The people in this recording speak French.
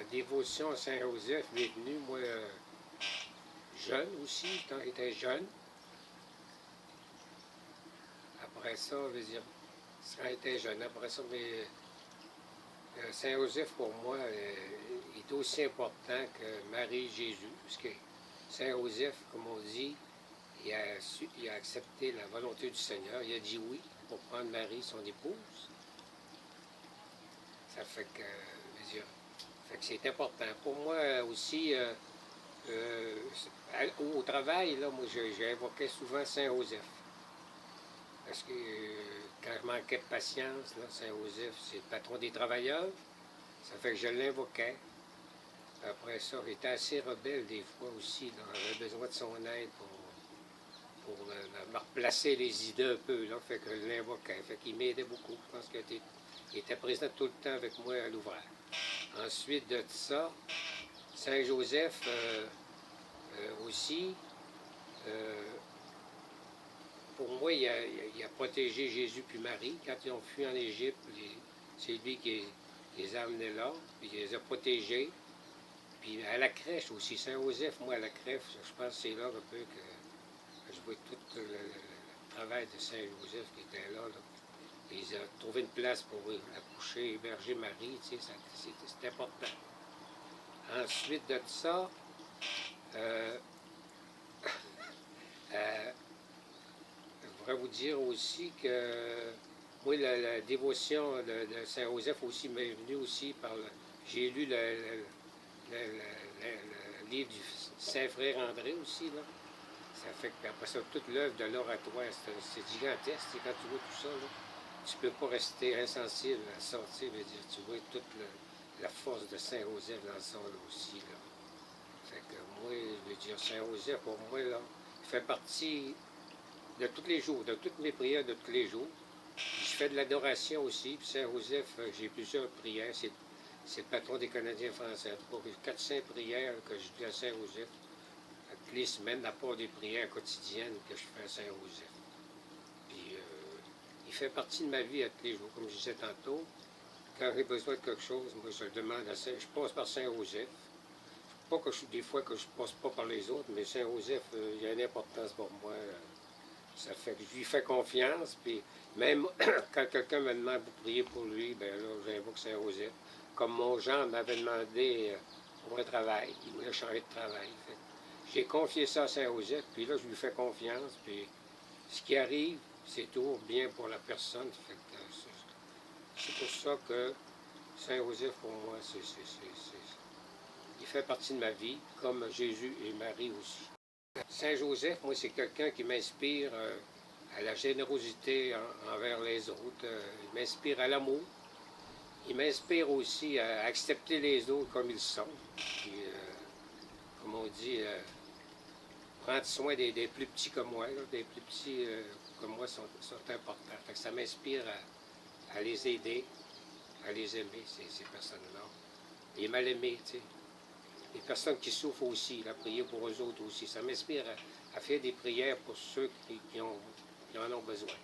La dévotion à Saint-Joseph m'est venue, moi, jeune aussi, quand j'étais jeune. Après ça, je veux dire, quand j'étais jeune, après ça, mais Saint-Joseph, pour moi, est aussi important que Marie et Jésus, parce que Saint-Joseph, comme on dit, il a accepté la volonté du Seigneur, il a dit oui pour prendre Marie, son épouse. Ça fait que, je veux dire, c'est important. Pour moi aussi, au travail, là, moi, j'invoquais souvent Saint-Joseph. Parce que quand je manquais de patience, Saint-Joseph, c'est le patron des travailleurs. Ça fait que je l'invoquais. Après ça, j'étais assez rebelle des fois aussi. J'avais besoin de son aide pour me replacer les idées un peu. Là, fait que je l'invoquais. Fait qu'il m'aidait beaucoup. Je pense qu'il était présent tout le temps avec moi à l'ouvrage. Ensuite de ça, Saint-Joseph aussi, pour moi, il a protégé Jésus puis Marie. Quand ils ont fui en Égypte, c'est lui qui les a amenés là, puis il les a protégés. Puis à la crèche aussi, Saint-Joseph, moi à la crèche, je pense que c'est là un peu que je vois tout le travail de Saint-Joseph qui était là. Ils ont trouvé une place pour accoucher, héberger Marie, tu sais, c'est important. Ensuite de ça, je voudrais vous dire aussi que moi, la dévotion de Saint-Joseph aussi m'est venue aussi par j'ai lu le livre du Saint-Frère André aussi, là. Ça fait qu'après ça, toute l'œuvre de l'oratoire, c'est gigantesque. Quand tu vois tout ça, là, tu ne peux pas rester insensible à sortir. Tu vois toute la force de Saint-Joseph dans ça là, aussi. Là. Fait que moi, je veux dire, Saint-Joseph, pour moi, là, il fait partie de tous les jours, de toutes mes prières de tous les jours. Puis je fais de l'adoration aussi. Puis Saint-Joseph, j'ai plusieurs prières. C'est le patron des Canadiens français. Pour 400 prières que je dis à Saint-Joseph, toutes les semaines, à part des prières quotidiennes que je fais à Saint-Joseph. Puis il fait partie de ma vie à tous les jours, comme je disais tantôt. Quand j'ai besoin de quelque chose, moi je le demande à Saint. Je passe par Saint-Joseph. Pas que des fois que je passe pas par les autres, mais Saint-Joseph, il y a une importance pour moi. Ça fait que je lui fais confiance, puis même quand quelqu'un me demande de prier pour lui, ben là, j'invoque Saint-Joseph. Comme mon Jean m'avait demandé pour un travail, il voulait changer de travail. J'ai confié ça à Saint-Joseph, puis là, je lui fais confiance, puis ce qui arrive, c'est toujours bien pour la personne. C'est pour ça que Saint-Joseph, pour moi, il fait partie de ma vie, comme Jésus et Marie aussi. Saint-Joseph, moi, c'est quelqu'un qui m'inspire à la générosité envers les autres. Il m'inspire à l'amour. Il m'inspire aussi à accepter les autres comme ils sont. Puis, comme on dit, prendre soin des plus petits comme moi. Là, des plus petits comme moi sont importants. Fait que ça m'inspire à les aider, à les aimer, ces personnes-là. Et mal aimer, tu sais. Les personnes qui souffrent aussi, la prier pour eux autres aussi. Ça m'inspire à faire des prières pour ceux qui en ont besoin.